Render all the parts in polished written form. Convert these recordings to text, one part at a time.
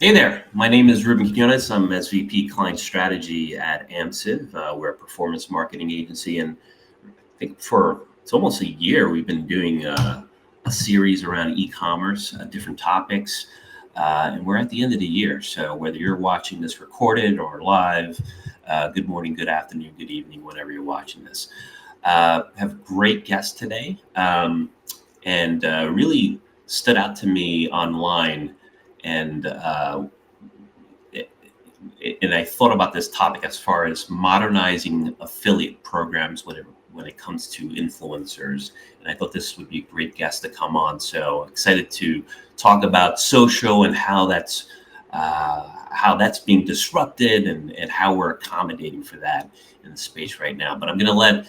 Hey there, my name is Ruben Quinones. I'm SVP Client Strategy at Amsive. We're a performance marketing agency, and I think it's almost a year we've been doing a series around e-commerce, different topics, and we're at the end of the year. So whether you're watching this recorded or live, good morning, good afternoon, good evening, whenever you're watching this. Have a great guest today, and really stood out to me online. And I thought about this topic as far as modernizing affiliate programs when it comes to influencers. And I thought this would be a great guest to come on. So excited to talk about social and how that's being disrupted and how we're accommodating for that in the space right now. But I'm going to let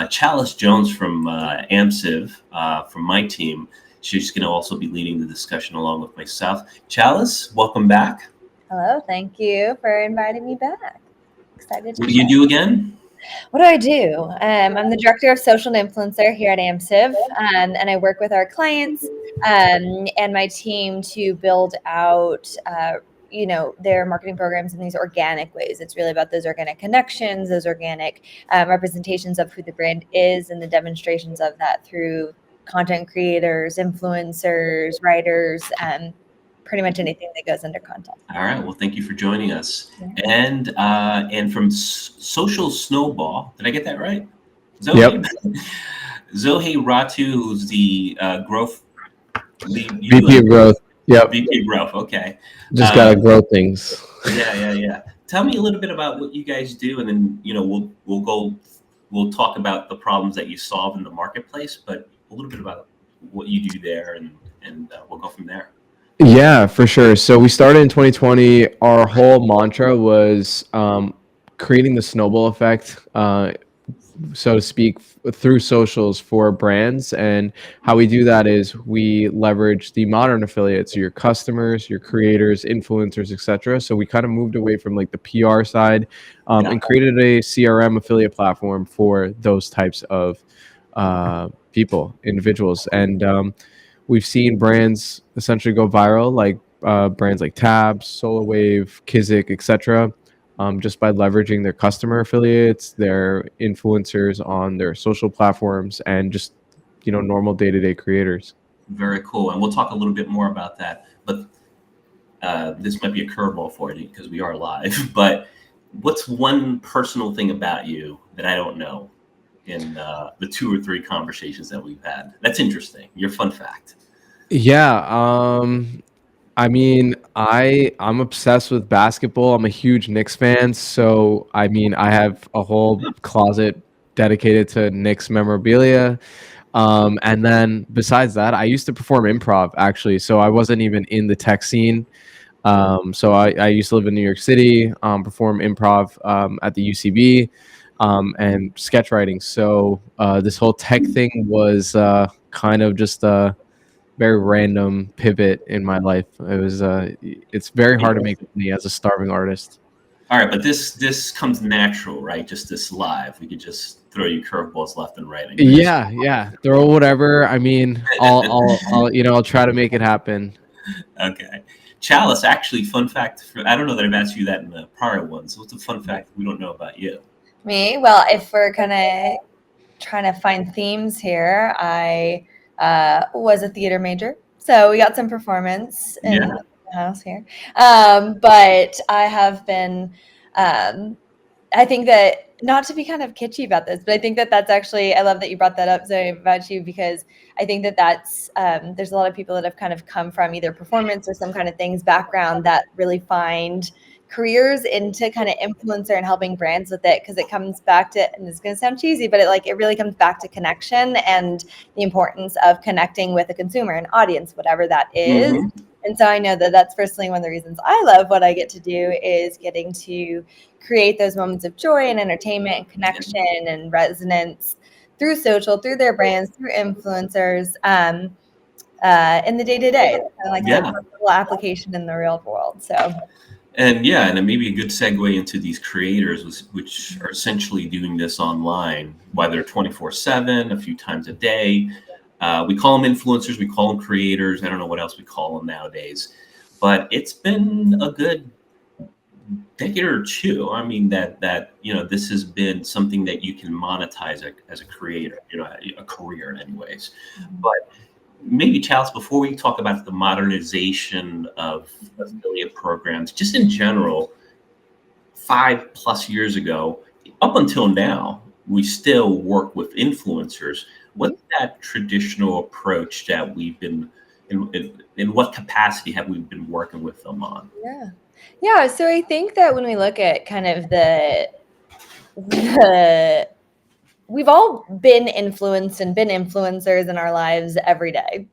Chalice Jones from Amsive, from my team. She's going to also be leading the discussion along with myself. Chalice, welcome back. Hello, thank you for inviting me back. Excited to What do you do again? What do I do? I'm the director of social and influencer here at Amsive, and I work with our clients and my team to build out their marketing programs in these organic ways. It's really about those organic connections, those organic representations of who the brand is, and the demonstrations of that through content creators, influencers, writers, pretty much anything that goes under content. All right. Well, thank you for joining us. Yeah. And from Social Snowball, did I get that right? Zoe? Yep. Zoe Ratu, who's the growth lead. VP of growth. Yep. VP of growth. Okay. Just gotta grow things. Yeah. Tell me a little bit about what you guys do, and then we'll talk about the problems that you solve in the marketplace, but a little bit about what you do there, and we'll go from there. Yeah, for sure. So we started in 2020. Our whole mantra was creating the snowball effect, so to speak, through socials for brands. And how we do that is we leverage the modern affiliates, your customers, your creators, influencers, etc. So we kind of moved away from like the PR side and created a CRM affiliate platform for those types of people, individuals. And we've seen brands essentially go viral, like brands like Tabs, SolarWave, Kizik, etc., just by leveraging their customer affiliates, their influencers on their social platforms, and just normal day-to-day creators. Very cool, and we'll talk a little bit more about that. But this might be a curveball for you because we are live. But what's one personal thing about you that I don't know in the 2 or 3 conversations that we've had? That's interesting. Your fun fact. Yeah. I mean, I'm obsessed with basketball. I'm a huge Knicks fan. So, I mean, I have a whole closet dedicated to Knicks memorabilia. And then besides that, I used to perform improv, actually. So I wasn't even in the tech scene. So I used to live in New York City, perform improv at the UCB. And sketch writing. So this whole tech thing was kind of just a very random pivot in my life. It was it's very hard to make money as a starving artist. All right, but this comes natural, right? Just this live. We could just throw you curveballs left and right. Yeah. Throw whatever. I mean, I'll try to make it happen. Okay. Chalice, actually, fun fact. I don't know that I've asked you that in the prior one. So what's a fun fact we don't know about you? Me? Well, if we're kind of trying to find themes here, I was a theater major, so we got some performance in the house here. But I have been, I think that, not to be kind of kitschy about this, but I think that that's actually, I love that you brought that up, Zoe, about you, because I think that that's, there's a lot of people that have kind of come from either performance or some kind of things background that really find careers into kind of influencer and helping brands with it, because it comes back to, and it's going to sound cheesy, but it really comes back to connection and the importance of connecting with a consumer, an audience, whatever that is. Mm-hmm. And so I know that that's personally one of the reasons I love what I get to do, is getting to create those moments of joy and entertainment and connection and resonance through social, through their brands, through influencers, in the day-to-day, like the little application in the real world. So. And it may be a good segue into these creators, which are essentially doing this online, whether 24/7, a few times a day. We call them influencers, we call them creators. I don't know what else we call them nowadays. but it's been a good decade or two. I mean, that this has been something that you can monetize as a creator, a career anyways. But maybe, Charles, before we talk about the modernization of affiliate programs, just in general, 5+ years ago, up until now, we still work with influencers. What's that traditional approach that we've been in what capacity have we been working with them on? Yeah. So I think that when we look at kind of the we've all been influenced and been influencers in our lives every day.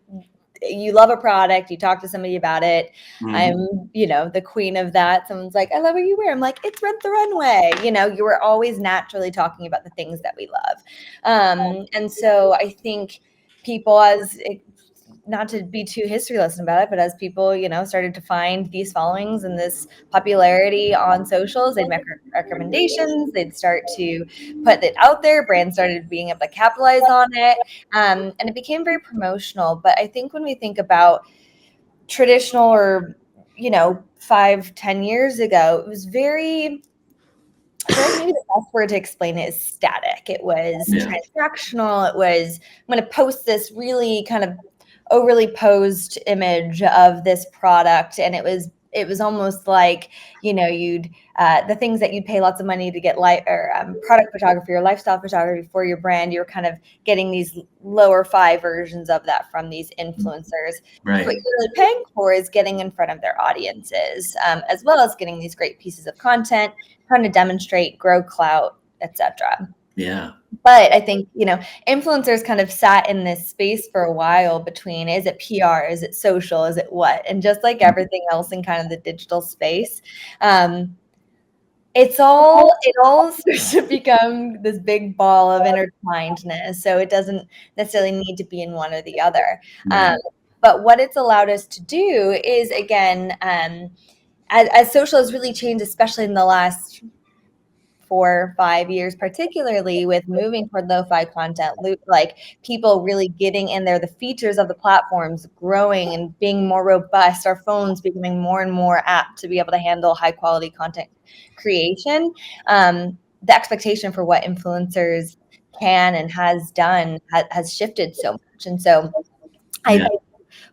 You love a product, you talk to somebody about it. I'm, the queen of that. Someone's like, I love what you wear. I'm like, it's Rent the Runway. You were always naturally talking about the things that we love. And so I think people, not to be too history lesson about it, but as people, started to find these followings and this popularity on socials, they'd make recommendations, they'd start to put it out there, brands started being able to capitalize on it, and it became very promotional. But I think when we think about traditional or, 5-10 years ago, it was very, I feel like maybe the best word to explain it is static. It was transactional. It was, I'm going to post this really kind of overly posed image of this product, and it was almost like you'd the things that you'd pay lots of money to get product photography or lifestyle photography for your brand. You're kind of getting these lower 5 versions of that from these influencers. Right. What you're really paying for is getting in front of their audiences, as well as getting these great pieces of content, trying to demonstrate, grow clout, etc. Yeah. But I think, influencers kind of sat in this space for a while between, is it PR? Is it social? Is it what? And just like everything else in kind of the digital space, it all starts to become this big ball of intertwinedness. So it doesn't necessarily need to be in one or the other. Right. But what it's allowed us to do is, again, as social has really changed, especially in the last 4 or 5 years, particularly with moving toward lo-fi content, like people really getting in there, the features of the platforms growing and being more robust, our phones becoming more and more apt to be able to handle high quality content creation. The expectation for what influencers can and has done has shifted so much. And so I think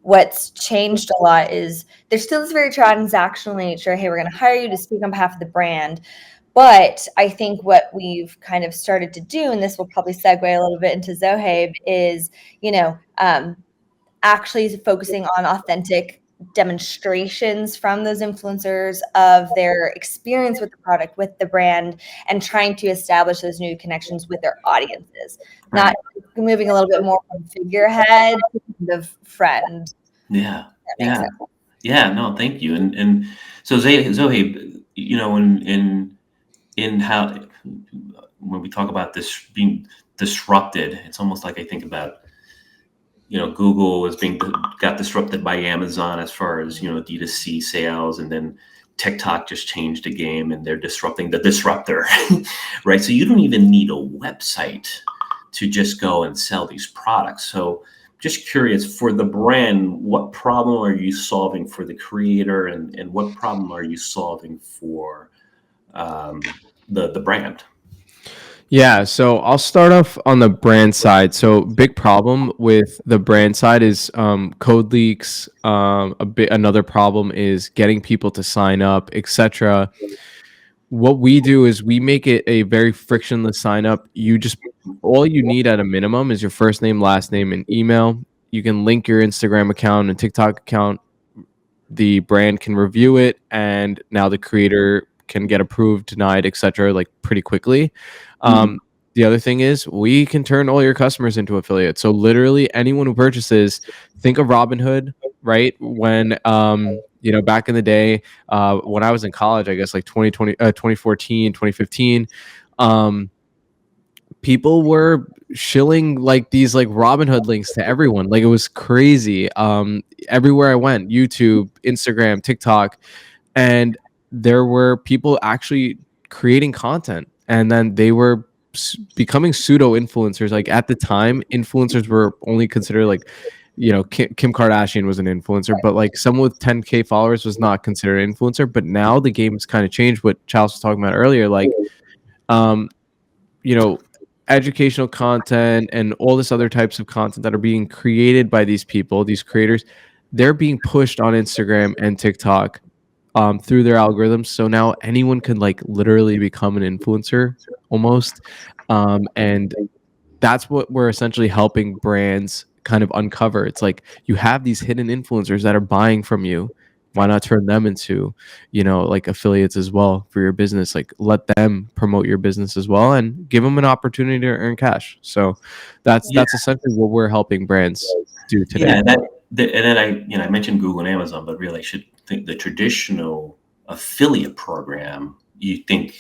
what's changed a lot is there's still this very transactional nature. Hey, we're going to hire you to speak on behalf of the brand. But I think what we've kind of started to do, and this will probably segue a little bit into Zohaib, is, actually focusing on authentic demonstrations from those influencers of their experience with the product, with the brand, and trying to establish those new connections with their audiences, not moving a little bit more from figurehead to kind of friend. Yeah. No, thank you. And so Zohaib, in how, when we talk about this being disrupted, it's almost like I think about, Google got disrupted by Amazon as far as, D2C sales, and then TikTok just changed the game and they're disrupting the disruptor, right? So you don't even need a website to just go and sell these products. So just curious, for the brand, what problem are you solving for the creator, and what problem are you solving for the brand? Yeah, so I'll start off on the brand side. So big problem with the brand side is code leaks. Another problem is getting people to sign up, etc. What we do is we make it a very frictionless sign up. All you need at a minimum is your first name, last name, and email. You can link your Instagram account and TikTok account. The brand can review it, and now the creator can get approved, denied, etc. like pretty quickly. The other thing is we can turn all your customers into affiliates. So literally anyone who purchases, think of Robinhood, right? When back in the day, when I was in college, I guess like 2014, 2015, people were shilling like these like Robinhood links to everyone. Like it was crazy. Everywhere I went, YouTube, Instagram, TikTok, and there were people actually creating content, and then they were becoming pseudo influencers. Like at the time, influencers were only considered like Kim Kardashian was an influencer, but like someone with 10K followers was not considered an influencer. But now the game's kind of changed. What Charles was talking about earlier, like, you know, educational content and all this other types of content that are being created by these people, these creators, they're being pushed on Instagram and TikTok through their algorithms. So now anyone can like literally become an influencer almost. And that's what we're essentially helping brands kind of uncover. It's like you have these hidden influencers that are buying from you. Why not turn them into, like affiliates as well for your business? Like let them promote your business as well and give them an opportunity to earn cash. So that's essentially what we're helping brands do today. Yeah, and then I mentioned Google and Amazon, but really I should think the traditional affiliate program, you think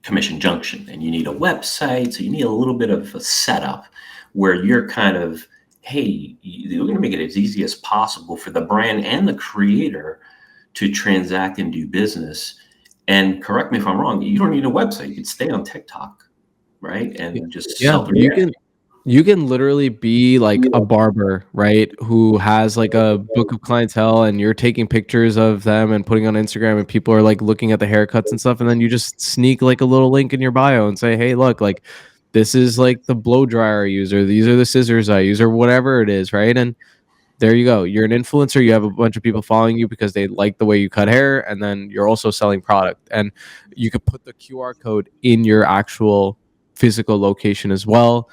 commission junction, and you need a website, so you need a little bit of a setup where you're kind of, hey, we're going to make it as easy as possible for the brand and the creator to transact and do business. And correct me if I'm wrong, you don't need a website. You can stay on TikTok, right? And just sell through. You can literally be like a barber, right? Who has like a book of clientele and you're taking pictures of them and putting on Instagram and people are like looking at the haircuts and stuff. And then you just sneak like a little link in your bio and say, hey, look, like this is like the blow dryer I use, or these are the scissors I use, or whatever it is, right? And there you go. You're an influencer. You have a bunch of people following you because they like the way you cut hair. And then you're also selling product. And you could put the QR code in your actual physical location as well.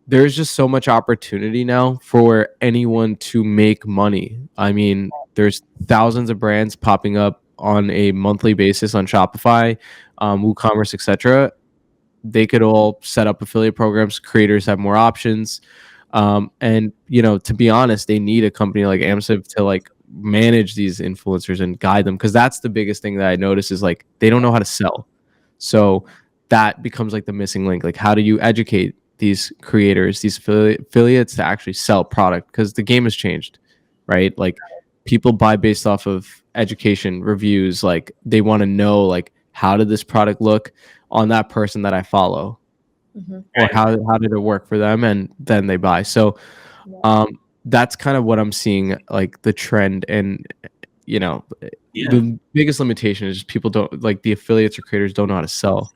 There's just so much opportunity now for anyone to make money. I mean, there's thousands of brands popping up on a monthly basis on Shopify, WooCommerce, etc. They could all set up affiliate programs. Creators have more options. And, to be honest, they need a company like Amsive to like manage these influencers and guide them. Because that's the biggest thing that I notice is like they don't know how to sell. So that becomes like the missing link. Like, how do you educate these creators, these affiliates to actually sell product? Because the game has changed, right? Like people buy based off of education, reviews. Like they want to know, like, how did this product look on that person that I follow, or how did it work for them, and then they buy. So that's kind of what I'm seeing, like the trend. And the biggest limitation is just people don't, like, the affiliates or creators don't know how to sell.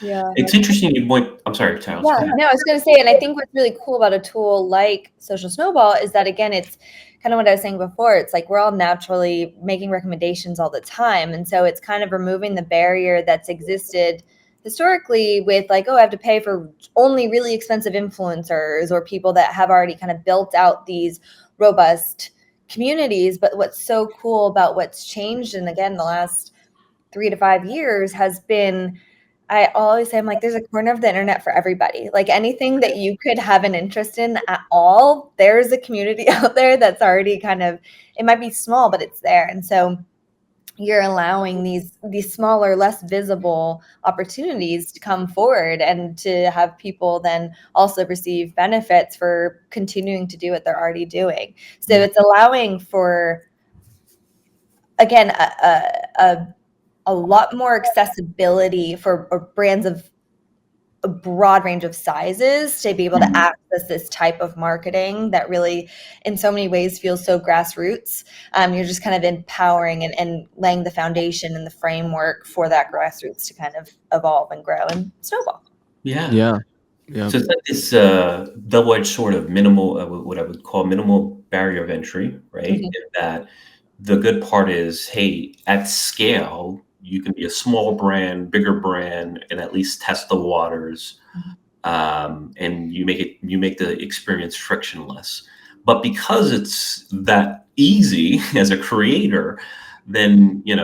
Yeah, it's interesting you point. I'm sorry, Charles. Yeah, no, I was going to say, and I think what's really cool about a tool like Social Snowball is that, again, it's kind of what I was saying before. It's like we're all naturally making recommendations all the time, and so it's kind of removing the barrier that's existed historically with like, oh, I have to pay for only really expensive influencers or people that have already kind of built out these robust communities. But what's so cool about what's changed, and again, the last 3 to 5 years has been, I always say, I'm like, there's a corner of the internet for everybody. Like anything that you could have an interest in at all, there's a community out there that's already kind of, it might be small, but it's there. And so you're allowing these smaller, less visible opportunities to come forward and to have people then also receive benefits for continuing to do what they're already doing. So it's allowing for, again, a lot more accessibility for brands of a broad range of sizes to be able to access this type of marketing that really in so many ways feels so grassroots. You're just kind of empowering and laying the foundation and the framework for that grassroots to kind of evolve and grow and snowball. Yeah. So it's like this double-edged sword of minimal, what I would call minimal barrier of entry, right? In that the good part is, hey, at scale, you can be a small brand, bigger brand, and at least test the waters, and you make the experience frictionless. But because it's that easy as a creator, then you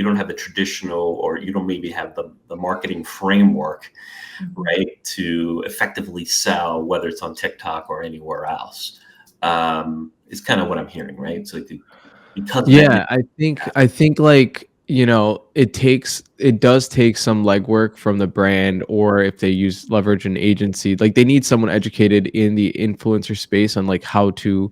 don't have the traditional, or you don't maybe have the marketing framework, right, to effectively sell, whether it's on TikTok or anywhere else. It's kind of what I'm hearing, right? So because I think like, it does take some legwork from the brand, or if they leverage an agency, like they need someone educated in the influencer space on like how to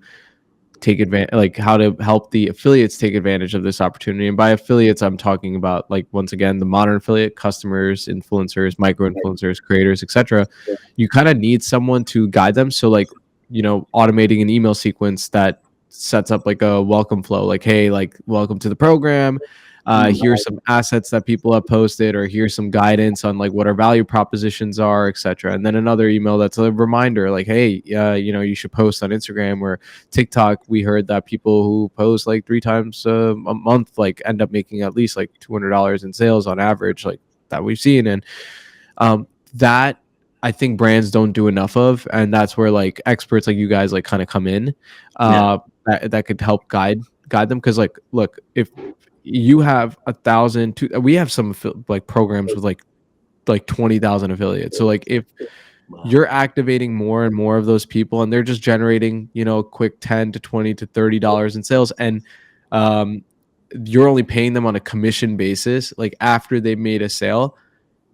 take advantage, like how to help the affiliates take advantage of this opportunity. And by affiliates, I'm talking about, like, once again, the modern affiliate, customers, influencers, micro influencers, creators, etc. You kind of need someone to guide them. So like automating an email sequence that sets up like a welcome flow, like, hey, like, welcome to the program. Here's some assets that people have posted, or here's some guidance on like what our value propositions are, etc. And then another email that's a reminder, like, hey, you should post on Instagram or TikTok. We heard that people who post like 3 times a month like end up making at least like $200 in sales on average, like that we've seen. And that I think brands don't do enough of, and that's where like experts like you guys like kind of come in, that could help guide them. Because like, look, if you have 1,000, we have some like programs with like 20,000 affiliates. So like if you're activating more and more of those people, and they're just generating quick 10 to 20 to $30 in sales, and you're only paying them on a commission basis, like after they've made a sale,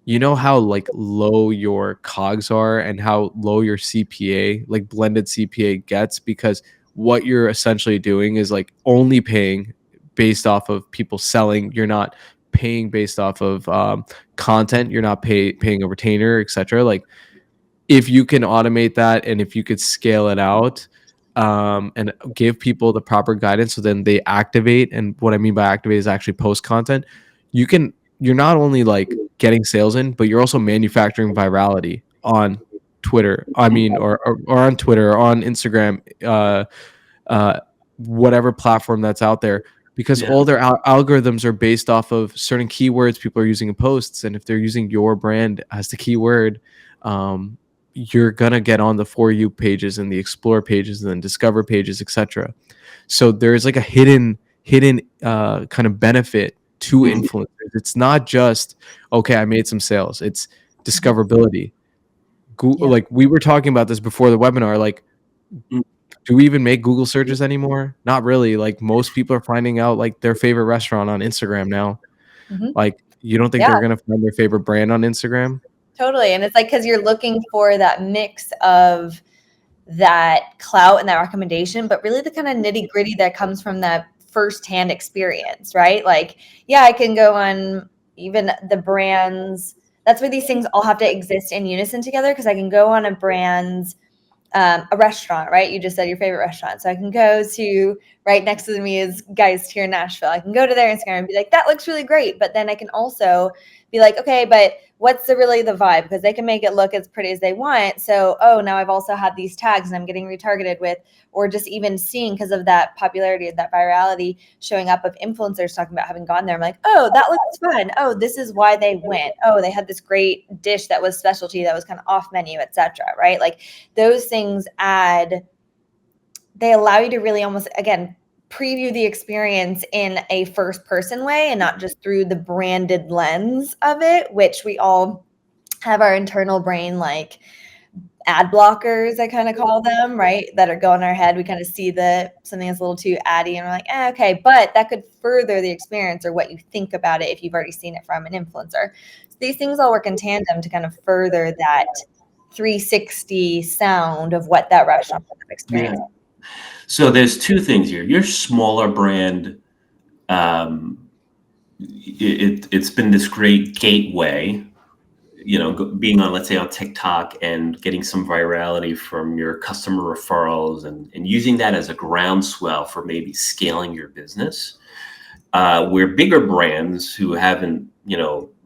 how like low your COGS are and how low your CPA, like blended CPA, gets, because what you're essentially doing is like only paying based off of people selling. You're not paying based off of content. You're not paying a retainer, etc. Like, if you can automate that, and if you could scale it out, and give people the proper guidance, so then they activate. And what I mean by activate is actually post content. You're not only like getting sales in, but you're also manufacturing virality on Twitter. I mean, or on Twitter, or on Instagram, whatever platform that's out there, because all their algorithms are based off of certain keywords people are using in posts. And if they're using your brand as the keyword, you're gonna get on the For You pages and the Explore pages and then Discover pages, etc. So there's like a hidden kind of benefit to influencers. It's not just, okay, I made some sales. It's discoverability. Like, we were talking about this before the webinar. Like, do we even make Google searches anymore? Not really. Like, most people are finding out like their favorite restaurant on Instagram now. Like, you don't think they're gonna find their favorite brand on Instagram? Totally. And it's like, because you're looking for that mix of that clout and that recommendation, but really the kind of nitty gritty that comes from that firsthand experience, right? Like, yeah, I can go on even the brands. That's where these things all have to exist in unison together, because I can go on a brand's a restaurant, right? You just said your favorite restaurant. So I can go to, right next to me is Geist here in Nashville. I can go to their Instagram and be like, that looks really great. But then I can also be like, okay, but what's really the vibe? Because they can make it look as pretty as they want. So, now I've also had these tags and I'm getting retargeted with, or just even seeing, because of that popularity of that virality showing up of influencers talking about having gone there. I'm like, oh, that looks fun. Oh, this is why they went. Oh, they had this great dish that was specialty, that was kind of off menu, etc. Right? Like, those things they allow you to really almost, again, preview the experience in a first person way, and not just through the branded lens of it, which we all have our internal brain, like ad blockers, I kind of call them, right? That are going in our head. We kind of see something that's a little too addy and we're like, okay, but that could further the experience, or what you think about it, if you've already seen it from an influencer. So these things all work in tandem to kind of further that 360 sound of what that restaurant experience is. So there's two things here. Your smaller brand, it's been this great gateway, being on, let's say, on TikTok and getting some virality from your customer referrals, and using that as a groundswell for maybe scaling your business. Where bigger brands who haven't,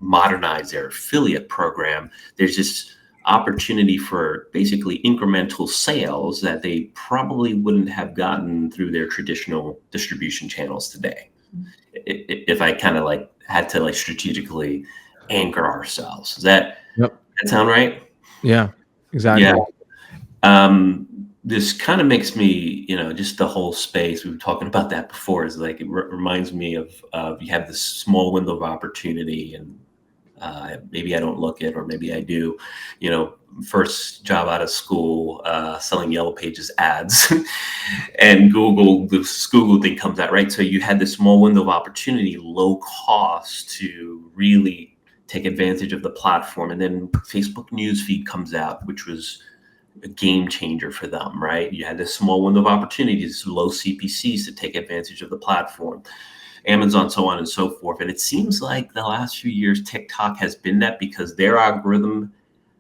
modernized their affiliate program, there's just opportunity for basically incremental sales that they probably wouldn't have gotten through their traditional distribution channels today. If I kind of like had to like strategically anchor ourselves, does that sound right? Yeah, exactly. This kind of makes me, just the whole space, we were talking about that before, is like, it reminds me of you have this small window of opportunity, and maybe I don't look it, or maybe I do, first job out of school, selling Yellow Pages ads and this Google thing comes out, right? So you had this small window of opportunity, low cost, to really take advantage of the platform. And then Facebook newsfeed comes out, which was a game changer for them, right? You had this small window of opportunities, low CPCs, to take advantage of the platform. Amazon, so on and so forth. And it seems like the last few years, TikTok has been that, because their algorithm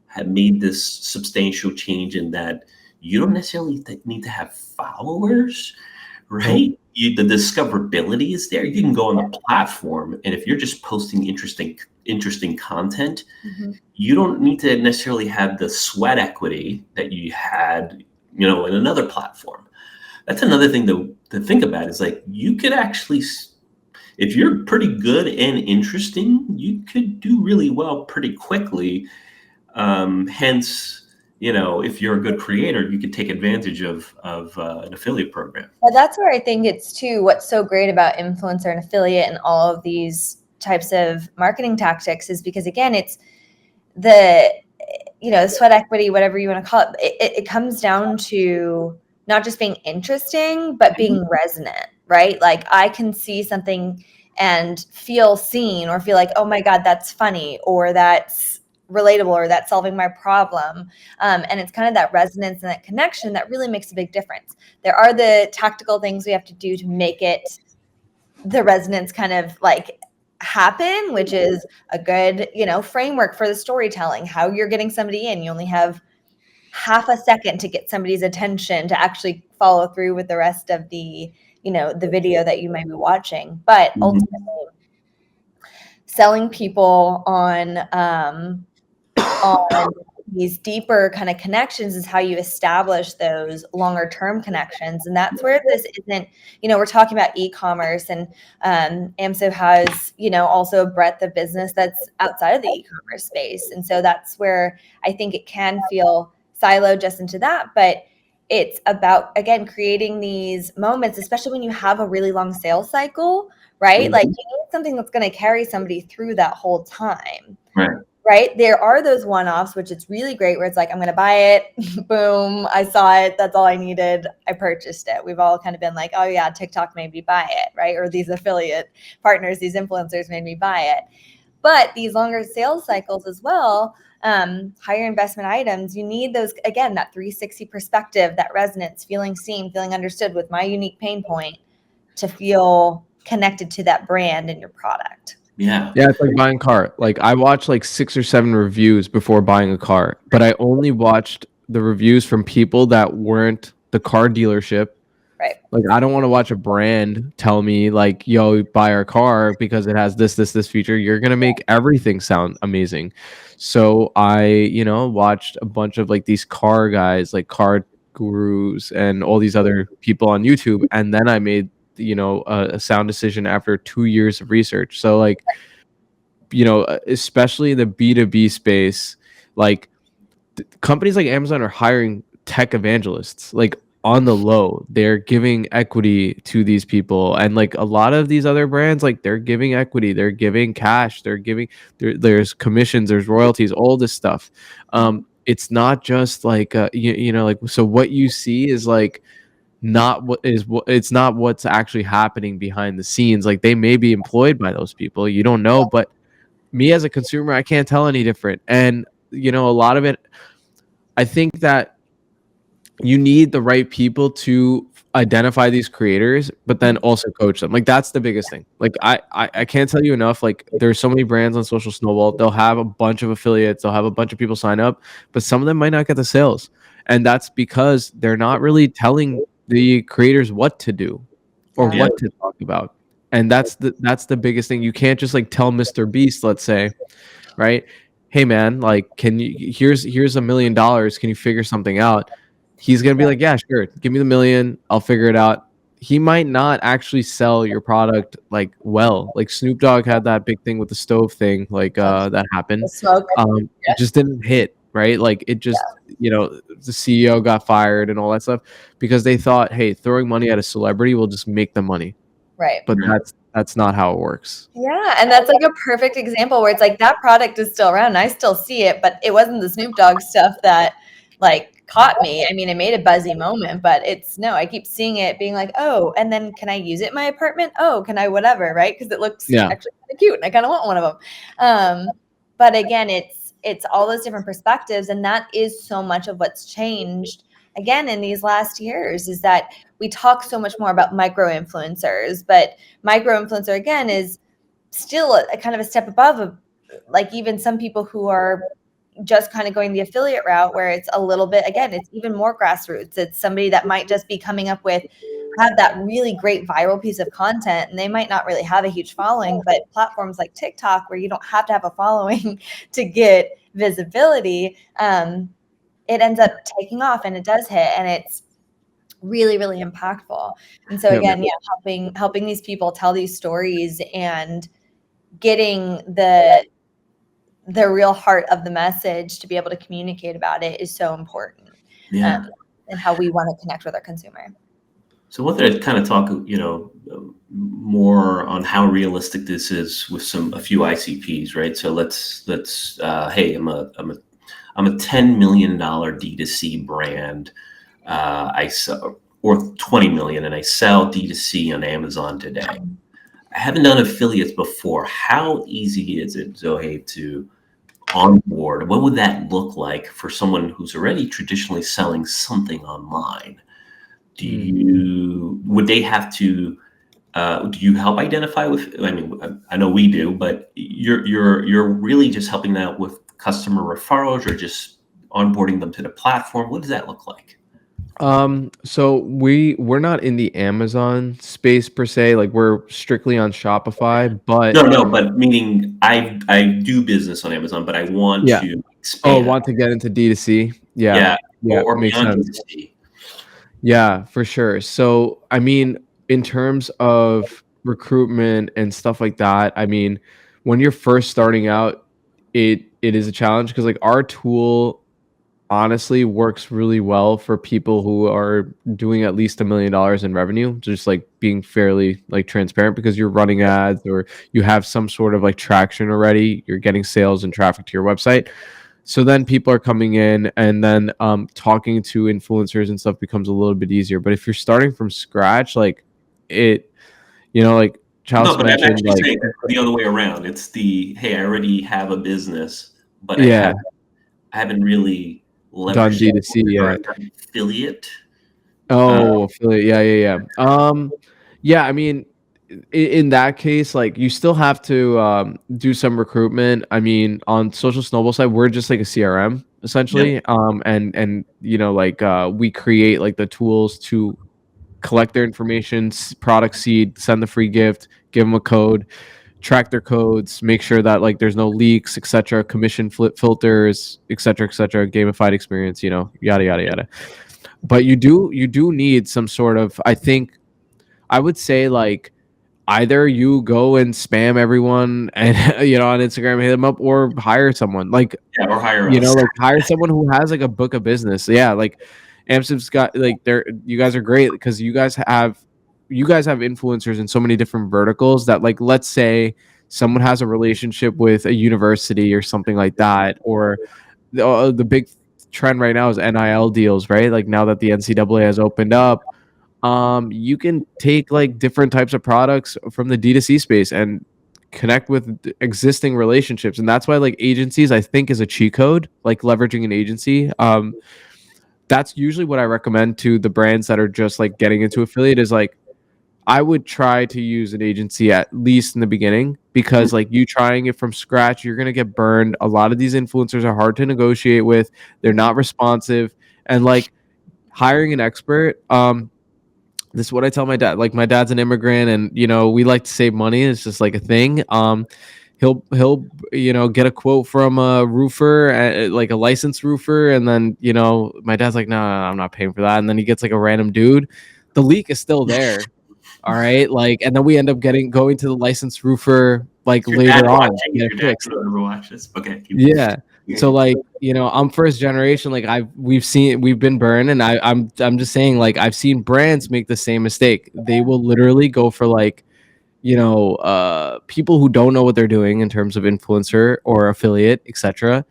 had made this substantial change in that you don't necessarily need to have followers, right? The discoverability is there. You can go on the platform, and if you're just posting interesting content, you don't need to necessarily have the sweat equity that you had, in another platform. That's another thing to think about, is like, you could actually, if you're pretty good and interesting, you could do really well pretty quickly. Hence, if you're a good creator, you can take advantage of an affiliate program. Well, that's where I think it's too, what's so great about influencer and affiliate and all of these types of marketing tactics is because, again, it's the sweat equity, whatever you want to call it. It comes down to not just being interesting, but being resonant, right? Like, I can see something and feel seen, or feel like, oh my God, that's funny, or that's relatable, or that's solving my problem. And it's kind of that resonance and that connection that really makes a big difference. There are the tactical things we have to do to make it, the resonance kind of like happen, which is a good, framework for the storytelling, how you're getting somebody in. You only have half a second to get somebody's attention to actually follow through with the rest of the, the video that you might be watching. But ultimately, selling people on these deeper kind of connections is how you establish those longer term connections. And that's where this isn't, we're talking about e-commerce, and Amsive has, also a breadth of business that's outside of the e-commerce space. And so that's where I think it can feel siloed just into that. But it's about, again, creating these moments, especially when you have a really long sales cycle, right? Like, you need something that's going to carry somebody through that whole time. Right. There are those one-offs, which it's really great, where it's like, I'm going to buy it. Boom. I saw it. That's all I needed. I purchased it. We've all kind of been like, oh yeah, TikTok made me buy it. Right. Or these affiliate partners, these influencers made me buy it. But these longer sales cycles as well, higher investment items, you need those, again, that 360 perspective, that resonance, feeling seen, feeling understood with my unique pain point, to feel connected to that brand and your product. Yeah, it's like buying a car. Like, I watched like 6 or 7 reviews before buying a car, but I only watched the reviews from people that weren't the car dealership. Right. Like, I don't want to watch a brand tell me like, yo, buy our car because it has this feature. You're going to make everything sound amazing. So I, watched a bunch of like these car guys, like car gurus and all these other people on YouTube. And then I made, a sound decision after 2 years of research. So like, especially in the B2B space, like companies like Amazon are hiring tech evangelists, like on the low. They're giving equity to these people. And like a lot of these other brands, like they're giving equity, they're giving cash, they're giving, there's commissions, there's royalties, all this stuff. It's not just like, like, so what you see is like, it's not what's actually happening behind the scenes. Like, they may be employed by those people, you don't know, but me as a consumer, I can't tell any different. And a lot of it, I think that you need the right people to identify these creators, but then also coach them. Like, that's the biggest thing. Like, I can't tell you enough. Like, there's so many brands on Social Snowball, they'll have a bunch of affiliates, they'll have a bunch of people sign up, but some of them might not get the sales, and that's because they're not really telling the creators what to do or what to talk about. And that's the biggest thing. You can't just like tell Mr. Beast, let's say, right, hey man, like, here's $1 million, can you figure something out? He's gonna be like, yeah, sure, give me the $1 million, I'll figure it out. He might not actually sell your product like well. Like, Snoop Dogg had that big thing with the stove thing, like that happened. It just didn't hit, right? Like, it just, the CEO got fired and all that stuff because they thought, hey, throwing money at a celebrity will just make them money. Right. But that's not how it works. Yeah, and that's like a perfect example where it's like, that product is still around and I still see it, but it wasn't the Snoop Dogg stuff that like caught me. I mean, it made a buzzy moment, but I keep seeing it being like, oh, and then can I use it in my apartment? Oh, can I whatever, right? Because it looks actually kind of cute and I kind of want one of them. But again, it's all those different perspectives, and that is so much of what's changed again in these last years, is that we talk so much more about micro influencers, but micro influencer again is still a kind of a step above of like even some people who are just kind of going the affiliate route where it's a little bit, again, it's even more grassroots. It's somebody that might just be coming up with, have that really great viral piece of content, and they might not really have a huge following, but platforms like TikTok, where you don't have to have a following to get visibility, it ends up taking off, and it does hit, and it's really, really impactful. And so again, helping these people tell these stories and getting the real heart of the message to be able to communicate about it is so important. And how we want to connect with our consumer. So I wanted to kind of talk, more on how realistic this is with a few ICPs, right? So let's hey, I'm a $10 million D2C brand. I sell, or 20 million, and I sell D2C on Amazon today. I haven't done affiliates before. How easy is it, Zoe, to onboard? What would that look like for someone who's already traditionally selling something online? Would they have to, do you help identify with, I mean, I know we do, but you're really just helping out with customer referrals, or just onboarding them to the platform? What does that look like? So we're not in the Amazon space per se, like we're strictly on Shopify, but no, but meaning I do business on Amazon, but I want to expand. Want to get into D2C. Or makes beyond sense. D2C. Yeah, for sure. So, I mean, in terms of recruitment and stuff like that, I mean, when you're first starting out, it is a challenge because like our tool honestly works really well for people who are doing at least $1 million in revenue, just like being fairly like transparent, because you're running ads or you have some sort of like traction already, you're getting sales and traffic to your website. So then people are coming in, and then talking to influencers and stuff becomes a little bit easier. But if you're starting from scratch, like like Charles mentioned, I'm actually saying the other way around. It's hey, I already have a business, but I haven't really done D2C yet. Affiliate. Affiliate. I mean, in that case, like you still have to do some recruitment. I mean, on Social Snowball side, we're just like a CRM essentially. And we create like the tools to collect their information, product seed, send the free gift, give them a code, track their codes, make sure that like there's no leaks, etc., commission filters, etc., gamified experience, yada yada yada. But you do need some sort of, I think, I would say like either you go and spam everyone and on Instagram, hit them up, or hire someone like or hire us. Like hire someone who has like a book of business. Like Amsive's got like you guys are great because you guys have influencers in so many different verticals that, like, let's say someone has a relationship with a university or something like that, or the big trend right now is NIL deals, right? Like now that the NCAA has opened up, you can take like different types of products from the D2C space and connect with existing relationships. And that's why like agencies, I think, is a cheat code, like leveraging an agency. That's usually what I recommend to the brands that are just like getting into affiliate, is like, I would try to use an agency at least in the beginning, because like you trying it from scratch, you're going to get burned. A lot of these influencers are hard to negotiate with. They're not responsive, and like hiring an expert, this is what I tell my dad. Like my dad's an immigrant, and we like to save money. It's just like a thing. He'll get a quote from a roofer, like a licensed roofer, and then my dad's like, no, I'm not paying for that. And then he gets like a random dude. The leak is still there. All right, like, and then we end up going to the licensed roofer like later on. Okay. Yeah. So like, I'm first generation. Like we've been burned, and I'm just saying, like, I've seen brands make the same mistake. They will literally go for like, people who don't know what they're doing in terms of influencer or affiliate, etc.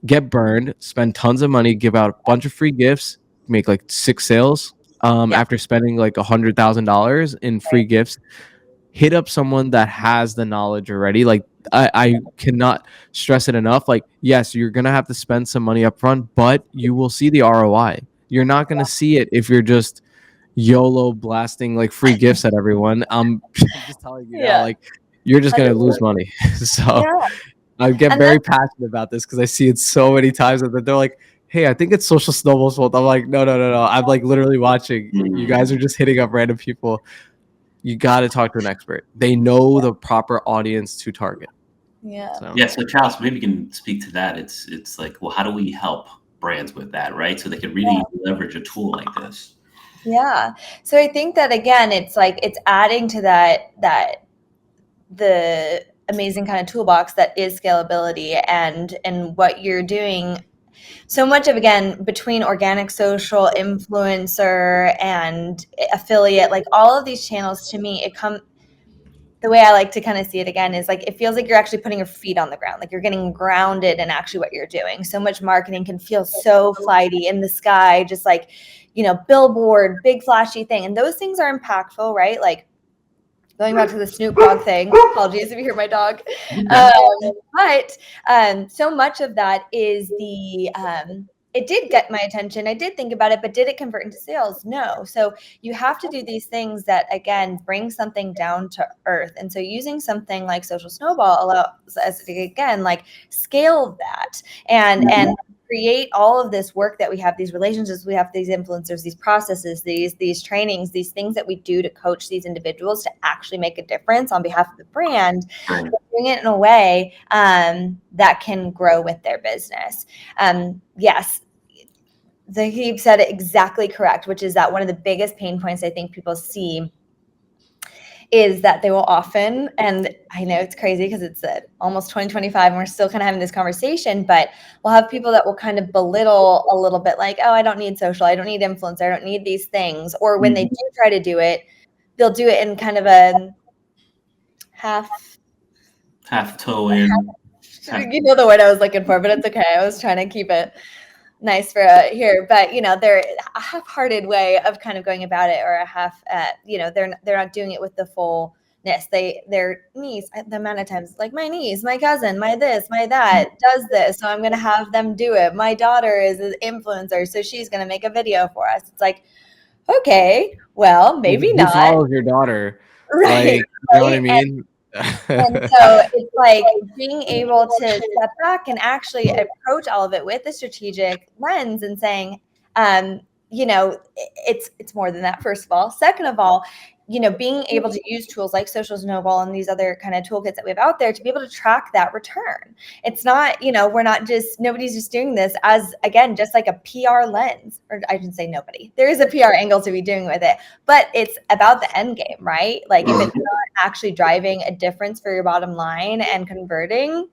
Get burned, spend tons of money, give out a bunch of free gifts, make like 6 sales. After spending like $100,000 in free gifts, hit up someone that has the knowledge already. Like I cannot stress it enough. Like, yes, you're going to have to spend some money up front, but you will see the ROI. You're not going to see it if you're just YOLO blasting like free gifts at everyone. I'm just telling you now, like, you're just going to lose money. So I get And very passionate about this because I see it so many times that they're like, hey, I think it's Social Snowball's fault. I'm like, no. I'm like literally watching. You guys are just hitting up random people. You got to talk to an expert. They know the proper audience to target. yeah. So Charles, maybe you can speak to that. It's like, well, how do we help brands with that, right? So they can really leverage a tool like this. Yeah. So I think that again, it's like it's adding to that the amazing kind of toolbox that is scalability and what you're doing. So much of, again, between organic, social, influencer, and affiliate, like all of these channels, to me, the way I like to kind of see it again is like, it feels like you're actually putting your feet on the ground, like you're getting grounded in actually what you're doing. So much marketing can feel so flighty in the sky, just like, billboard, big flashy thing. And those things are impactful, right? Like, going back to the Snoop Dogg thing, apologies if you hear my dog. But so much of that is it did get my attention. I did think about it, but did it convert into sales? No. So you have to do these things that, again, bring something down to earth. And so using something like Social Snowball allows us to, again, like scale that and create all of this work that we have, these relationships, we have these influencers, these processes, these trainings, these things that we do to coach these individuals to actually make a difference on behalf of the brand, doing it in a way that can grow with their business. Yes, Zahib said it exactly correct, which is that one of the biggest pain points I think people see is that they will often, and I know it's crazy because it's almost 2025 and we're still kind of having this conversation, but we'll have people that will kind of belittle a little bit like, oh, I don't need social, I don't need influencer, I don't need these things. Or when they do try to do it, they'll do it in kind of a half toe in. You know the word I was looking for, but it's okay. I was trying to keep it nice for here, but they're a half-hearted way of kind of going about it, or a half, they're not doing it with the fullness. Their niece, the amount of times, like my niece, my cousin, my this, my that does this, so I'm going to have them do it. My daughter is an influencer, so she's going to make a video for us. It's like, okay, well, maybe Who not. follows your daughter? Right. Like, you know what I mean? And so it's like being able to step back and actually approach all of it with a strategic lens and saying, it's more than that, first of all. Second of all, being able to use tools like Social Snowball and these other kind of toolkits that we have out there to be able to track that return. It's not, nobody's just doing this as, again, just like a PR lens, or I shouldn't say nobody. There is a PR angle to be doing with it, but it's about the end game, right? Like if it's not actually driving a difference for your bottom line and converting.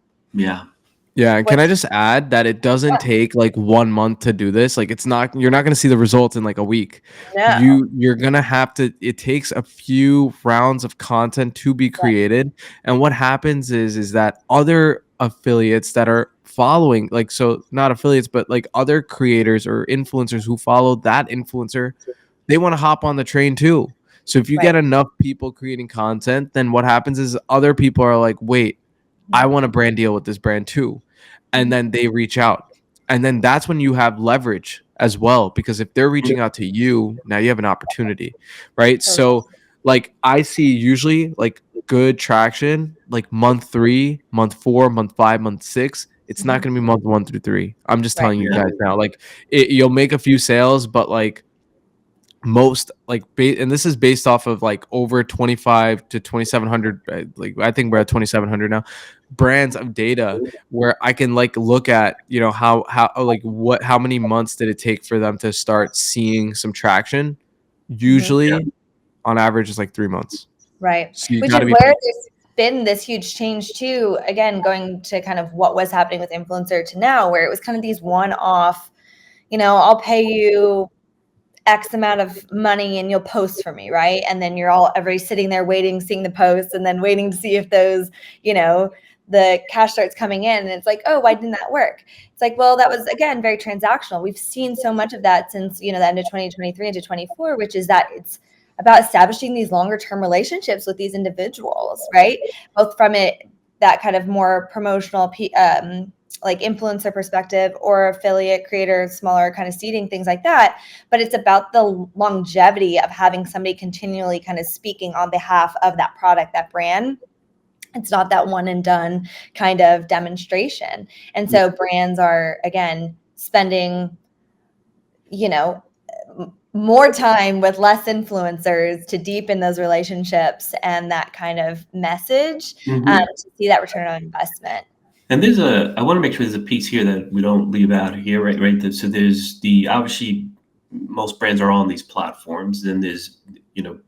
Yeah, and can I just add that it doesn't take like 1 month to do this? Like you're not going to see the results in like a week. No. You're going to have to, it takes a few rounds of content to be created. And what happens is that other affiliates that are following, like, so not affiliates, but like other creators or influencers who follow that influencer, they want to hop on the train too. So if you get enough people creating content, then what happens is other people are like, wait, I want a brand deal with this brand too. And then they reach out. And then that's when you have leverage as well, because if they're reaching out to you, now you have an opportunity, right? So like I see usually like good traction, like month 3, month 4, month 5, month 6. It's not going to be month 1 through 3. I'm just telling you guys now, like you'll make a few sales, but like most like and this is based off of like over 25 to 2700, like I think we're at 2700 now, brands of data where I can like look at how like how many months did it take for them to start seeing some traction. Usually on average it's like 3 months, Right. so you Which got is to be where there's been this huge change too, again, going to kind of what was happening with influencer to now, where it was kind of these one-off, I'll pay you X amount of money and you'll post for me, right? And then everybody's sitting there waiting, seeing the posts, and then waiting to see if those, the cash starts coming in. And it's like, oh, why didn't that work? It's like, well, that was, again, very transactional. We've seen so much of that since, the end of 2023 into 24, which is that it's about establishing these longer term relationships with these individuals, right? Both from that kind of more promotional, like influencer perspective, or affiliate creator, smaller kind of seeding, things like that. But it's about the longevity of having somebody continually kind of speaking on behalf of that product, that brand, It's not that one and done kind of demonstration. And so brands are, again, spending, more time with less influencers to deepen those relationships and that kind of message to see that return on investment. And I want to make sure there's a piece here that we don't leave out here, right? So there's obviously most brands are on these platforms. Then there's,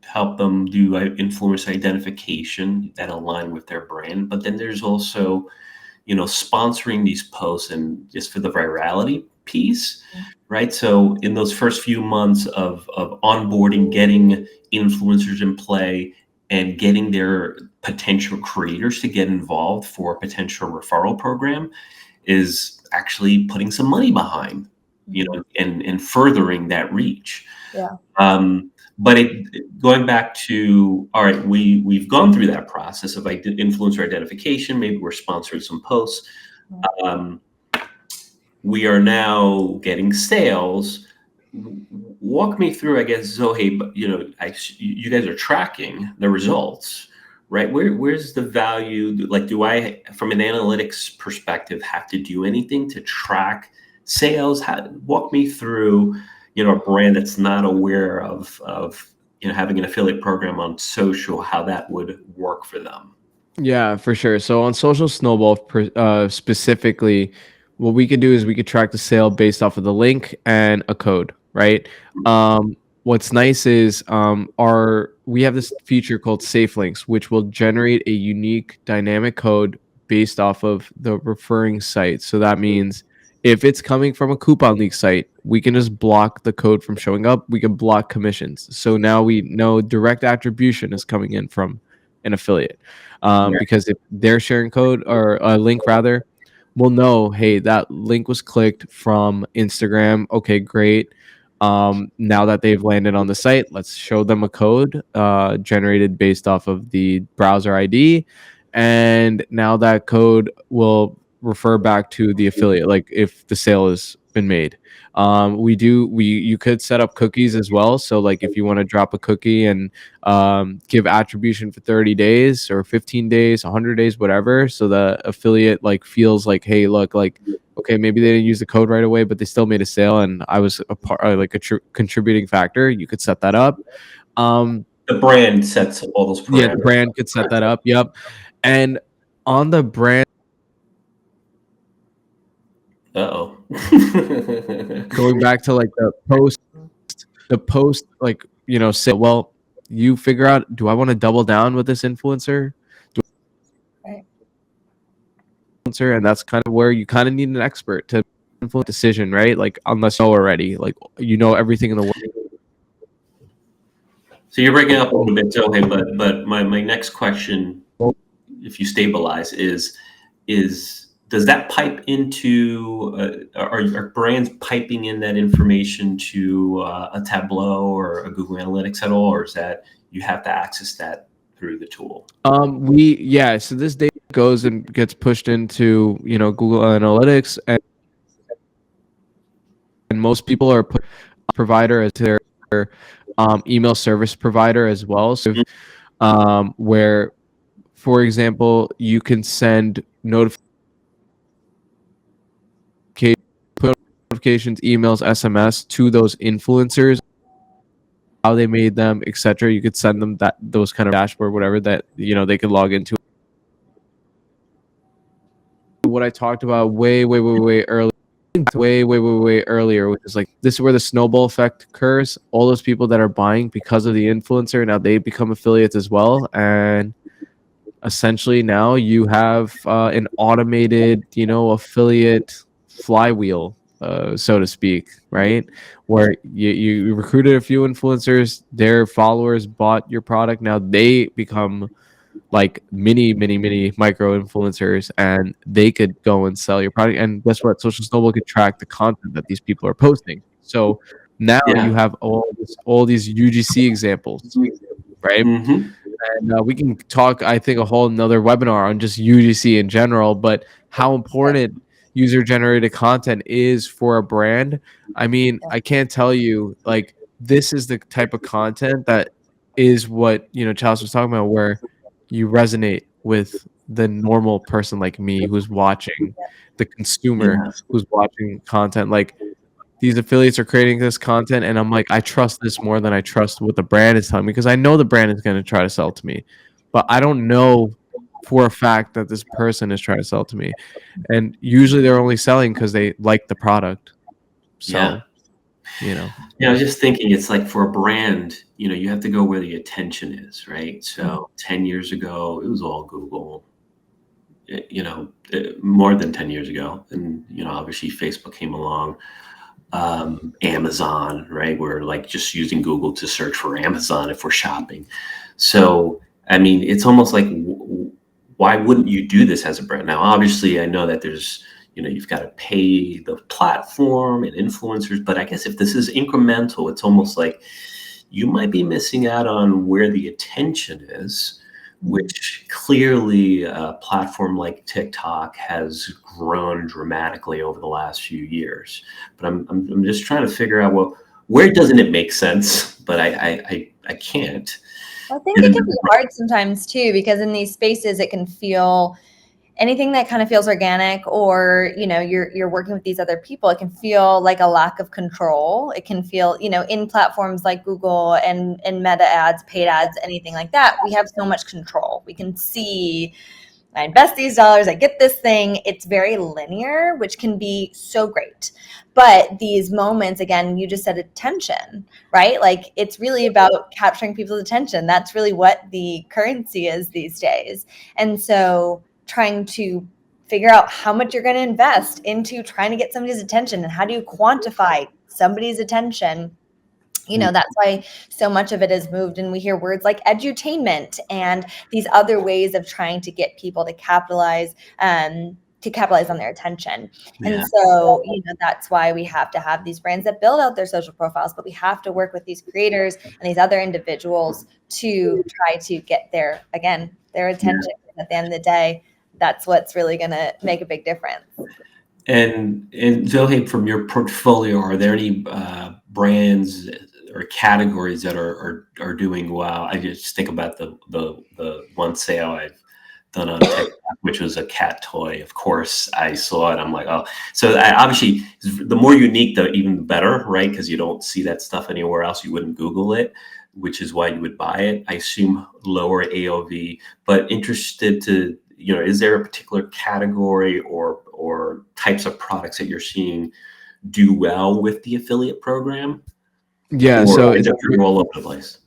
help them do influencer identification that align with their brand. But then there's also, sponsoring these posts and just for the virality piece, right? So in those first few months of onboarding, getting influencers in play, and getting their potential creators to get involved for a potential referral program is actually putting some money behind, and furthering that reach. Yeah. But going back to, all right, we've gone through that process of influencer identification. Maybe we're sponsoring some posts. We are now getting sales. Walk me through, I guess, Zoe, but you guys are tracking the results, right? Where's the value? Like, do I, from an analytics perspective, have to do anything to track sales? Walk me through, a brand that's not aware of having an affiliate program on social, how that would work for them. Yeah, for sure. So on Social Snowball, specifically, what we could do is we could track the sale based off of the link and a code, right? What's nice is we have this feature called Safe Links, which will generate a unique dynamic code based off of the referring site. So that means if it's coming from a coupon leak site, we can just block the code from showing up. We can block commissions. So now we know direct attribution is coming in from an affiliate. Because if they're sharing code or a link rather, we'll know, hey, that link was clicked from Instagram. Okay, great. Now that they've landed on the site, let's show them a code generated based off of the browser ID. And now that code will refer back to the affiliate, like if the sale has been made. You could set up cookies as well. So like if you want to drop a cookie and give attribution for 30 days or 15 days, 100 days, whatever. So the affiliate like feels like, hey, look, like, okay, maybe they didn't use the code right away, but they still made a sale and I was a part, like a contributing factor. You could set that up. The brand sets all those parameters. Yeah, the brand could set that up. Yep. And on the brand, going back to like the post, like, say, well, you figure out, do I want to double down with this influencer? And that's kind of where you kind of need an expert to influence decision, right? Like, unless you know already, like, everything in the world. So you're breaking up a little bit, Zoe, but my next question, if you stabilize, is does that pipe into, are brands piping in that information to a Tableau or a Google Analytics at all, or is that you have to access that through the tool? So this data goes and gets pushed into, Google Analytics, and most people are put provider as their email service provider as well. So where, for example, you can send notifications, emails, SMS to those influencers, how they made them, etc. You could send them those kind of dashboard, whatever that they could log into. What I talked about way earlier, which is like, this is where the snowball effect occurs. All those people that are buying because of the influencer, now they become affiliates as well, and essentially now you have an automated, affiliate flywheel, so to speak, right? Where you recruited a few influencers, their followers bought your product, now they become like mini micro influencers, and they could go and sell your product. And guess what? Social Snowball could track the content that these people are posting. So now you have all these UGC examples, right? Mm-hmm. And we can talk, I think, a whole another webinar on just UGC in general, but how important user generated content is for a brand. I mean, I can't tell you, like, this is the type of content that is what, Charles was talking about, where you resonate with the normal person like me who's watching, the consumer Yeah. who's watching content. Like, these affiliates are creating this content, and I'm like, I trust this more than I trust what the brand is telling me, because I know the brand is going to try to sell to me, but I don't know for a fact that this person is trying to sell to me. And usually they're only selling because they like the product. Yeah. So, you know. Yeah, I was just thinking, it's like for a brand, you have to go where the attention is, right? So 10 years ago, it was all Google, more than 10 years ago. And, obviously Facebook came along, Amazon, right? We're like just using Google to search for Amazon if we're shopping. So, I mean, it's almost like, why wouldn't you do this as a brand? Now, obviously, I know that there's, you've got to pay the platform and influencers, but I guess if this is incremental, it's almost like you might be missing out on where the attention is, which clearly a platform like TikTok has grown dramatically over the last few years. But I'm just trying to figure out, well, where doesn't it make sense? But I can't. I think it can be hard sometimes too, because in these spaces it can feel, anything that kind of feels organic, or you're working with these other people, it can feel like a lack of control. It can feel, in platforms like Google and Meta ads, paid ads, anything like that, we have so much control. We can see, I invest these dollars, I get this thing. It's very linear, which can be so great. But these moments, again, you just said attention, right? Like, it's really about capturing people's attention. That's really what the currency is these days. And so trying to figure out how much you're going to invest into trying to get somebody's attention, and how do you quantify somebody's attention. That's why so much of it is moved, and we hear words like edutainment and these other ways of trying to get people to capitalize on their attention. Yeah. And so, that's why we have to have these brands that build out their social profiles, but we have to work with these creators and these other individuals to try to get their attention. Yeah. At the end of the day, that's what's really going to make a big difference. And Zohaib, from your portfolio, are there any brands or categories that are doing well? I just think about the one sale I've done on TikTok, which was a cat toy. Of course, I saw it. I'm like, oh. So obviously, the more unique, the even better, right? Because you don't see that stuff anywhere else. You wouldn't Google it, which is why you would buy it. I assume lower AOV, but interested to, is there a particular category or types of products that you're seeing do well with the affiliate program? Yeah, or so it's all over the place.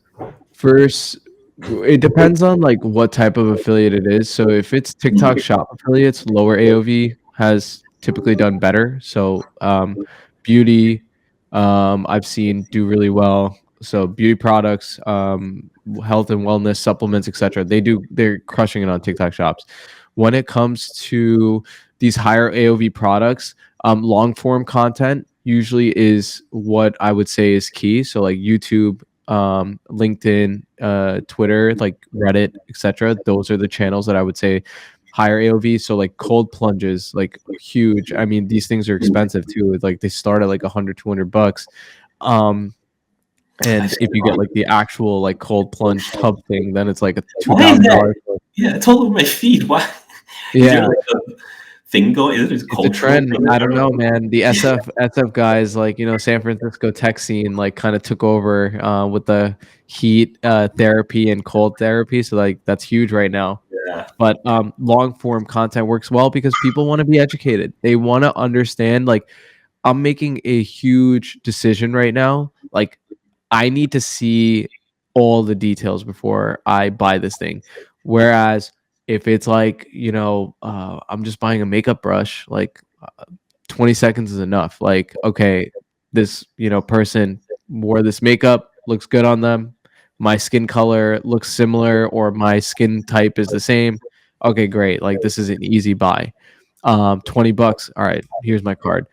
First, it depends on like what type of affiliate it is. So if it's TikTok shop affiliates, lower AOV has typically done better. So beauty, I've seen do really well. So beauty products, health and wellness supplements, etc. They're crushing it on TikTok shops. When it comes to these higher AOV products, long form content usually is what I would say is key. So like YouTube, LinkedIn, Twitter, like Reddit, etc. Those are the channels that I would say higher AOV. So like cold plunges, like huge. I mean, these things are expensive too. Like they start at like $100-$200. And if you get like the actual like cold plunge tub thing, then it's like a $2,000. Yeah, it's all over my feed. Why? Yeah. Is there like a thing going? Is It's a trend. I don't know, man. The SF guys, like, San Francisco tech scene, like kind of took over with the heat therapy and cold therapy. So like that's huge right now. Yeah. But long form content works well because people want to be educated. They want to understand, like, I'm making a huge decision right now. Like, I need to see all the details before I buy this thing. Whereas if it's like, I'm just buying a makeup brush, like 20 seconds is enough. Like, okay, this, person wore this makeup, looks good on them. My skin color looks similar, or my skin type is the same. Okay, great. Like, this is an easy buy. $20. All right, here's my card.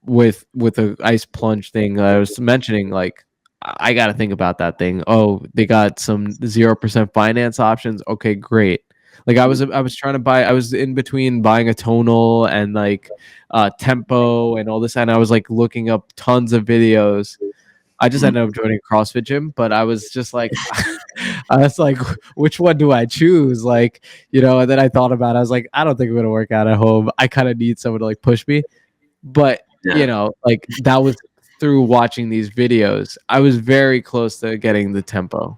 With the ice plunge thing that I was mentioning, like, I got to think about that thing. Oh, they got some 0% finance options. Okay, great. Like I was trying to buy, I was in between buying a tonal and like tempo and all this, and I was like looking up tons of videos. I just ended up joining a CrossFit gym, but I was just like, I was like, which one do I choose? Like, and then I thought about it. I was like, I don't think I'm gonna work out at home. I kind of need someone to like push me. But like that was through watching these videos. I was very close to getting the tempo.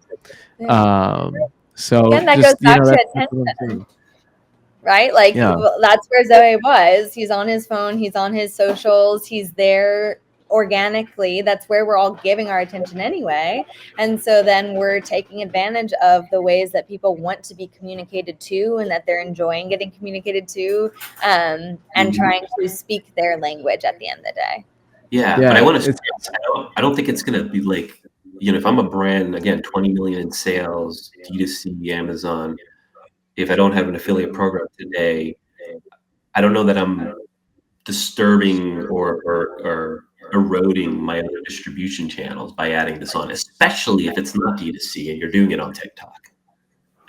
So again, that just goes back to that's what I'm saying. Right? Like Yeah. that's where Zoe was. He's on his phone, he's on his socials, he's there organically. That's where we're all giving our attention anyway. And so then we're taking advantage of the ways that people want to be communicated to and that they're enjoying getting communicated to, and trying to speak their language at the end of the day. Yeah, but I want to. I don't think it's going to be like, if I'm a brand, again, 20 million in sales, D2C, Amazon. If I don't have an affiliate program today, I don't know that I'm disturbing or eroding my other distribution channels by adding this on, especially if it's not D2C and you're doing it on TikTok,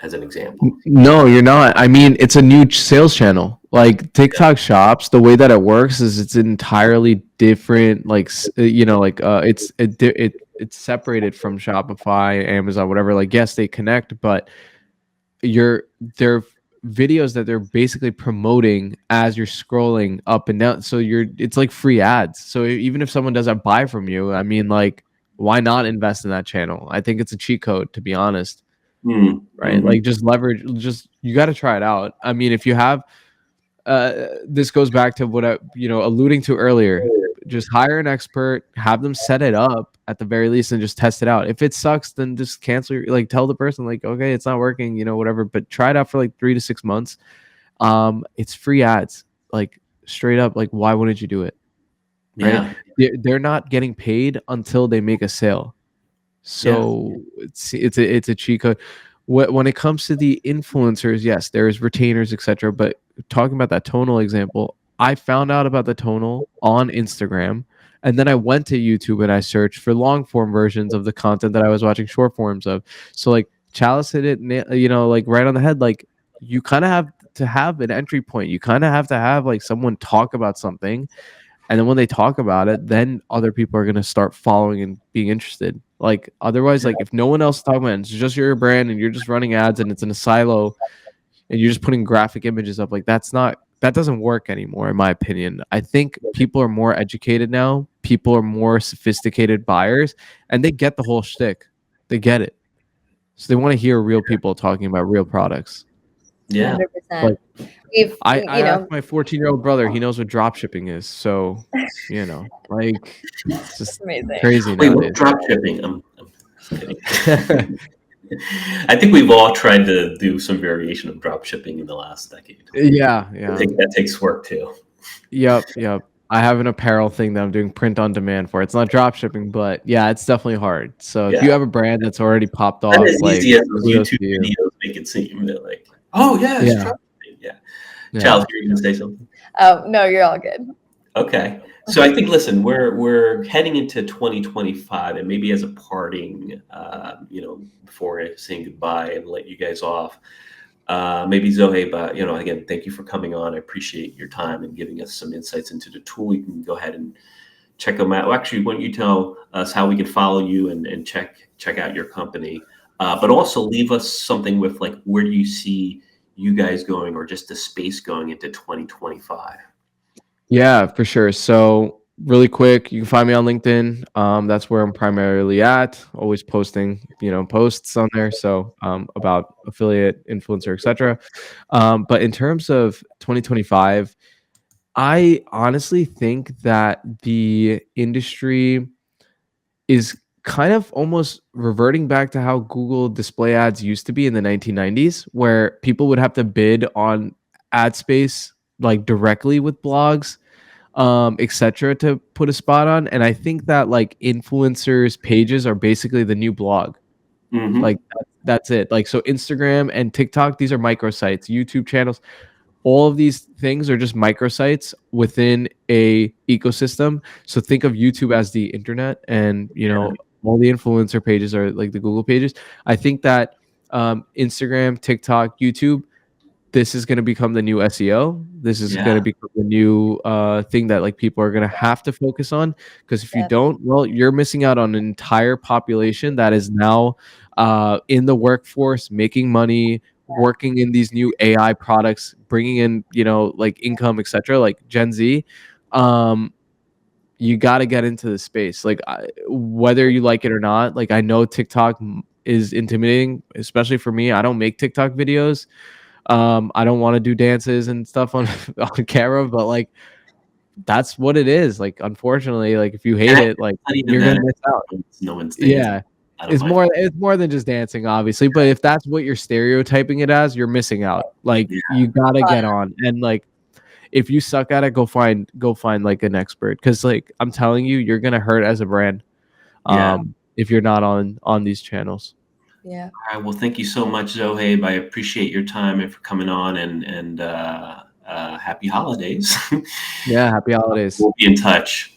as an example. No, you're not. I mean, it's a new sales channel. Like TikTok Shops, the way that it works is it's entirely different. Like it's separated from Shopify, Amazon, whatever. Like yes, they connect, but they're videos that they're basically promoting as you're scrolling up and down. So it's like free ads. So even if someone doesn't buy from you, I mean, like, why not invest in that channel? I think it's a cheat code, to be honest. Right? Like just leverage. You got to try it out. I mean, if you have, this goes back to what I alluding to earlier. Just hire an expert, have them set it up at the very least, and just test it out. If it sucks, then just cancel. Like tell the person, like, okay, it's not working, whatever. But try it out for like 3 to 6 months. It's free ads, like straight up. Like, why wouldn't you do it? Right? Yeah. They're not getting paid until they make a sale. So it's a cheat code. When it comes to the influencers, yes, there's retainers, etc. But talking about that tonal example, I found out about the tonal on Instagram, and then I went to YouTube and I searched for long form versions of the content that I was watching short forms of. So like Chalice hit it, like right on the head. Like you kind of have to have an entry point. You kind of have to have like someone talk about something, and then when they talk about it, then other people are gonna start following and being interested. Like otherwise, like if no one else is talking about it, it's just your brand and you're just running ads and it's in a silo and you're just putting graphic images up, like that doesn't work anymore, in my opinion. I think people are more educated now. People are more sophisticated buyers, and they get the whole shtick. They get it, so they want to hear real people talking about real products. Yeah, 100%. I asked my 14-year-old brother. He knows what drop shipping is. So, like, it's just amazing. Crazy. Wait, what drop shipping? I'm kidding. I think we've all tried to do some variation of drop shipping in the last decade. Yeah. I think that takes work too. Yep. I have an apparel thing that I'm doing print on demand for. It's not drop shipping, but yeah, it's definitely hard. So if you have a brand that's already popped off, not as like easy as those YouTube videos make it seem. They're like, oh yeah, it's drop shipping. Yeah. Charles, you're going to say something? Oh no, you're all good. Okay. So I think, listen, we're heading into 2025, and maybe as a parting, before saying goodbye and let you guys off, maybe Zoe, but again, thank you for coming on. I appreciate your time and giving us some insights into the tool. You can go ahead and check them out. Well, actually, why don't you tell us how we can follow you and check out your company, but also leave us something with like, where do you see you guys going, or just the space going into 2025? Yeah, for sure. So really quick, you can find me on LinkedIn. That's where I'm primarily at, always posting, posts on there. So about affiliate, influencer, etc. But in terms of 2025, I honestly think that the industry is kind of almost reverting back to how Google display ads used to be in the 1990s, where people would have to bid on ad space like directly with blogs, etc., to put a spot on. And I think that like influencers pages are basically the new blog. Like that's it. Like, so Instagram and TikTok, these are microsites. YouTube channels, all of these things are just microsites within a ecosystem. So think of YouTube as the internet, and all the influencer pages are like the Google pages. I think that Instagram, TikTok, YouTube, this is going to become the new SEO. This is going to become the new thing that like people are going to have to focus on, because if you don't, well, you're missing out on an entire population that is now in the workforce, making money, working in these new AI products, bringing in, like income, etc., like Gen Z. You got to get into the space, like whether you like it or not. Like, I know TikTok is intimidating, especially for me. I don't make TikTok videos. I don't want to do dances and stuff on on camera, but like that's what it is. Like, unfortunately, like if you hate it, like Not even you're that. gonna miss out. No one's dancing. Yeah. I don't mind. It's more than just dancing, obviously, but if that's what you're stereotyping it as, you're missing out. Like, Yeah. you gotta get on, and like if you suck at it, go find like an expert, because like I'm telling you, you're gonna hurt as a brand Yeah. if you're not on these channels. Yeah. All right. Well, thank you so much, Zohaib. I appreciate your time and for coming on, and happy holidays. Yeah, happy holidays. We'll be in touch.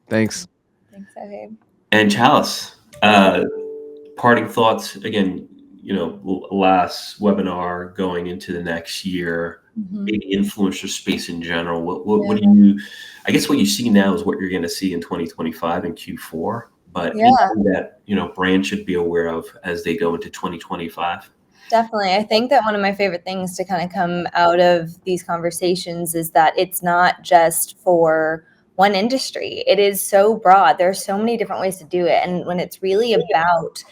Thanks. Thanks, okay. And Chalice, parting thoughts again. Last webinar going into the next year, maybe influencer space in general. What do you? I guess what you see now is what you're going to see in 2025 and Q4. But anything that brands should be aware of as they go into 2025. Definitely. I think that one of my favorite things to kind of come out of these conversations is that it's not just for one industry. It is so broad. There are so many different ways to do it. And when it's really about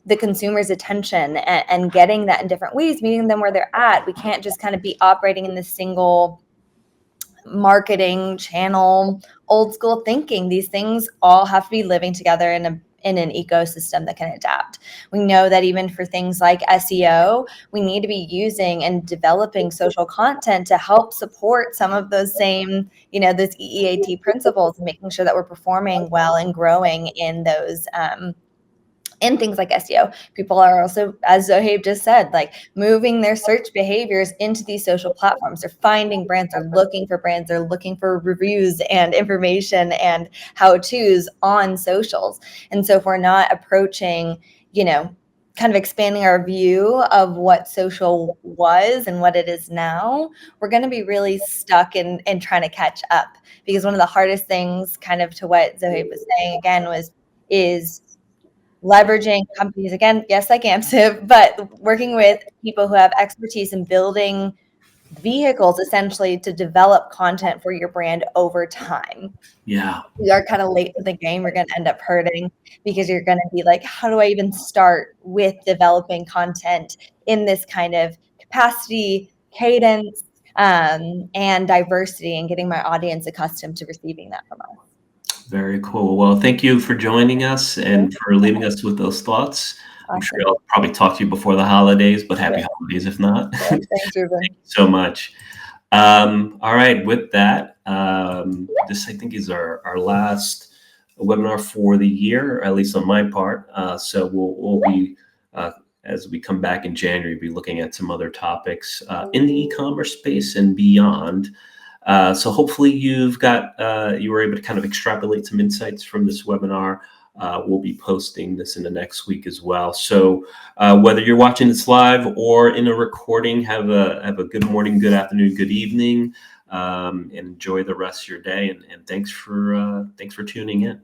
the consumer's attention and getting that in different ways, meeting them where they're at, we can't just kind of be operating in this single marketing channel, old school thinking. These things all have to be living together in an ecosystem that can adapt. We know that even for things like SEO, we need to be using and developing social content to help support some of those same, those EEAT principles, and making sure that we're performing well and growing in those in things like SEO. People are also, as Zohaib just said, like moving their search behaviors into these social platforms. They're finding brands, they're looking for brands, they're looking for reviews and information and how-tos on socials. And so if we're not approaching, kind of expanding our view of what social was and what it is now, we're going to be really stuck in trying to catch up. Because one of the hardest things, kind of to what Zohaib was saying again, is leveraging companies, again, yes, like Amsive, but working with people who have expertise in building vehicles essentially to develop content for your brand over time. Yeah. We are kind of late to the game. We're going to end up hurting because you're going to be like, how do I even start with developing content in this kind of capacity, cadence, and diversity, and getting my audience accustomed to receiving that from us? Very cool. Well, thank you for joining us and for leaving us with those thoughts. Awesome. I'm sure I'll probably talk to you before the holidays, but happy holidays if not. Thanks, Ruben. Thank you so much. All right, with that, this I think is our last webinar for the year, at least on my part. So we'll be, as we come back in January, be looking at some other topics in the e-commerce space and beyond. So hopefully you were able to kind of extrapolate some insights from this webinar. We'll be posting this in the next week as well. So whether you're watching this live or in a recording, have a good morning, good afternoon, good evening, and enjoy the rest of your day. And thanks for tuning in.